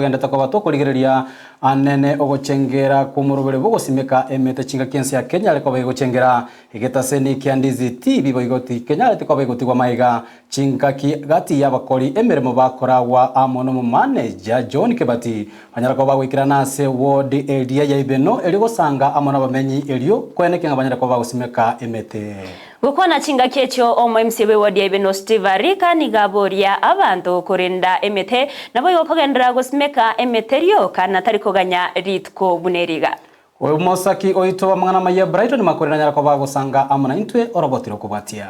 Genda takoba to kurigereria anene ogochengera kumurubere bogosimeka emete chinga kensi ya Kenya leko begochengera egetaseni kyandizi TV boigoti Kenya leko begotigwa maiga chinga ki gati yabakori emeremo bakorawa amono mu manager John Kebati banyara ko bagwikira nase ward area ya Ibeno eligo sanga amona bamenyi elio kweneke ngabanyara ko bagosimeka emete Gukona chinga kecho omo MCB ward ya Ibeno Steve Arika ni gaboria abantu kurinda emete nabo yokogendera gosimeka emeterio kana tarikoganya ritko buneriga Mosaki oito mangana maya Brighton makorera nyara ko bagosanga amona intwe orobotiro kubatia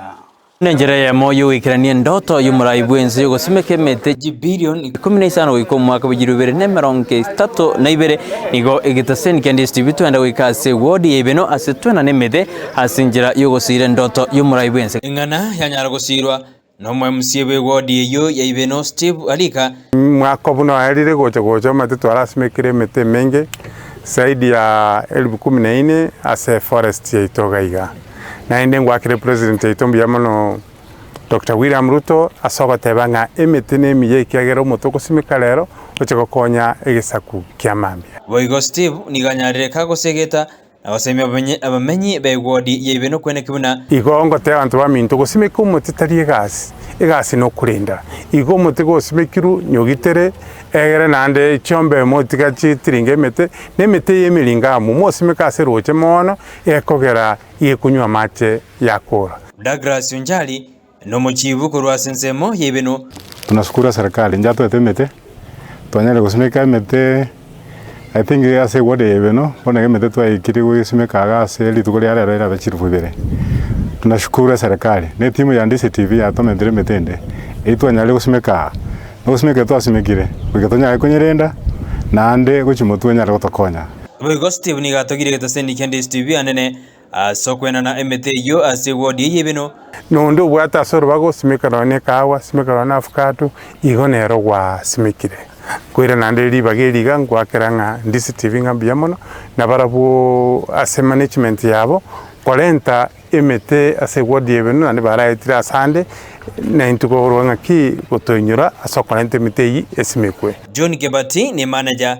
Nenjere ya moyo ikiranie ndoto y'umurayi bwenze yo gosimeka emete bilioni 15 wiko mwaka w'igirubere nemeronke 32 nigo egitaseni kyandizi TV twenda wikase ward ya Ibeno asetwena nemete asinjira yo gosire ndoto y'umurayi bwenze ingana yanyara gosirwa no MCB ward yo ya Ibeno Steve Arika mwaka buno arire gocha matutwara asimekire emete menge zaidi ya 14,000 ase forest ya itogaiga na ende ngwakire president itombi yamono Dr. William Ruto asogotebanga emete nemiye ikiagera omotoko simeka rero ocheko konya egesaku kya mambia Boigo Steve niganyarire kagosegeta abasemi abamenyi be ward ya Ibeno kwene kibuna igongo te abantu baminto gosimeka omote tari egasi no kurinda igo omote gosimekiru nyogitere egere nande chombe motika chitiringa emete nemete yemiringa mu mosimeka ase roche mono ekogera yekunywa mache yakora Douglas Unjali no mochibuko rwa sensemo ya Ibeno tunashukuru serikali njato etemete twanyale gosimeka emete I think ase ward ya Ibeno bona emete twaikiri gosimeka ase litukuri arera bachirufubere tunashukuru serikali ne timu ya Ndizi TV yatomendere metende itwanyale gosimeka nosimeka twasimekire bigatonya kunyerenda nande gochimotwenya gotokonya Boigo Steve nigatogire getaseni kyandizi TV anene sokwena na emete yo ase ward ya Ibeno nondo bwata soro bagosimeka rone kawa simeka na avocado igonero gwa simekire kwira nande libageriga ngwakeranga Ndizi TV ngambia mono na barabu ase management yabo kolenta emete ase ward ya Ibeno nande baraitira sande na intuko ki gotoinyura asokolenta emete yi esimekwe John Kebati ni manager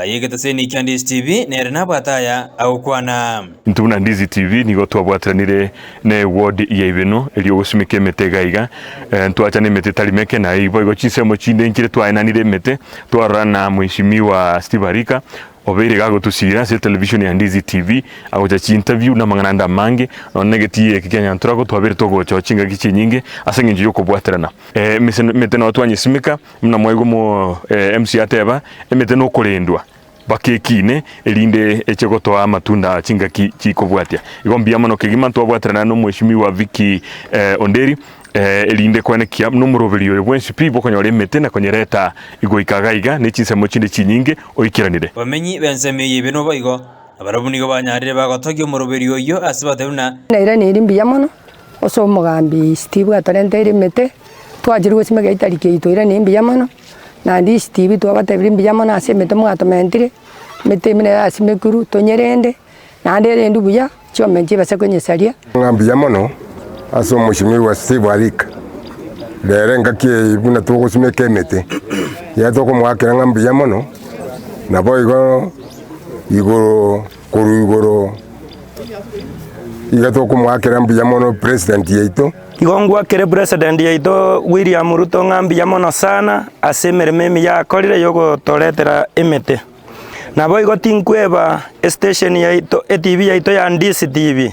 yegetaseni kyandizi TV nerena bataya au kwana ntuna Ndizi TV nigo twabwatanire ne ward ya Ibeno elio gosimeka emete gaiga ntwachane emete tarimeke na ibo igo chisemo chinde nkire twainanire emete twarana mheshimiwa Steve Arika obere gago tusira se television ya Ndizi TV agocha chi interview na mangana mange onegetie kikenya nturago twabere togocha chinga kichi nyinge asenginje yoko bwaterana mete no twanyisimika mna mwego mo MC ateba emete no kurendwa bakekine elinde echegoto amatunda chinga kikobwatia igombia mano kigima twabwaterana no mheshimiwa Vicky Onderi elinde kwene kia numurobelio bwensi pibo konyore emete na konyereta igoikagaiga nechisemo chinde chinyinge oikiranire bamenyi benseme Ibeno baigo abarabunigo banyarire bagotogyo murobelio yo asibateruna naira ni rimbiya mono oso mugambi Steve atarente emete twajiri gosimeka itarike itoira ni rimbiya mono na ndi Steve twabatebiri rimbiya mono ase emete mwatomentire mete mine asimekuru tonyerende na ndere ndubuya chomenje basekonyesaria ngambiya mono aso mheshimiwa Steve Arika lere ngakie ibuna tugosimeka emete yatoko mwakira ngambiya mono nabo igoro igatoko mwakira ngambiya mono president yeito igongwa kere president yeito William Ruto ngambiya mono sana asemere memi yakorire yogo toretera emete nabo igotinkweba station yeito TV yeito ya Ndizi TV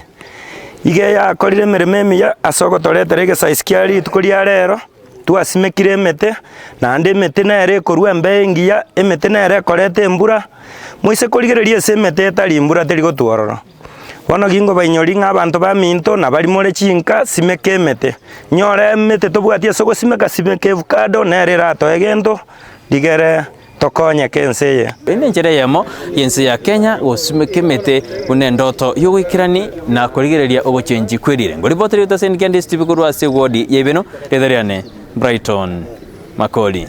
ige yakorire merememi ya asoko toretere gesaiskiari tukuria rero twasimekire emete na ande emete nere korwa embengi ya emete nere korete embura moise korigereria ese emete etari embura teri gotwororo bono gingo bainyori ng'abantu baminto na bari more chinka simeke emete nyore emete tobwatia soko simeka avocado nere rato egento digere tokonya kenseye njere yamo yense ya Kenya gosimeka emete une ndoto yogwikirani na kurigereria ogochenji kwirire ngoriboteri utaseni Kyandizi TV kurwa se ward ya Ibeno redariane Brighton Makoli.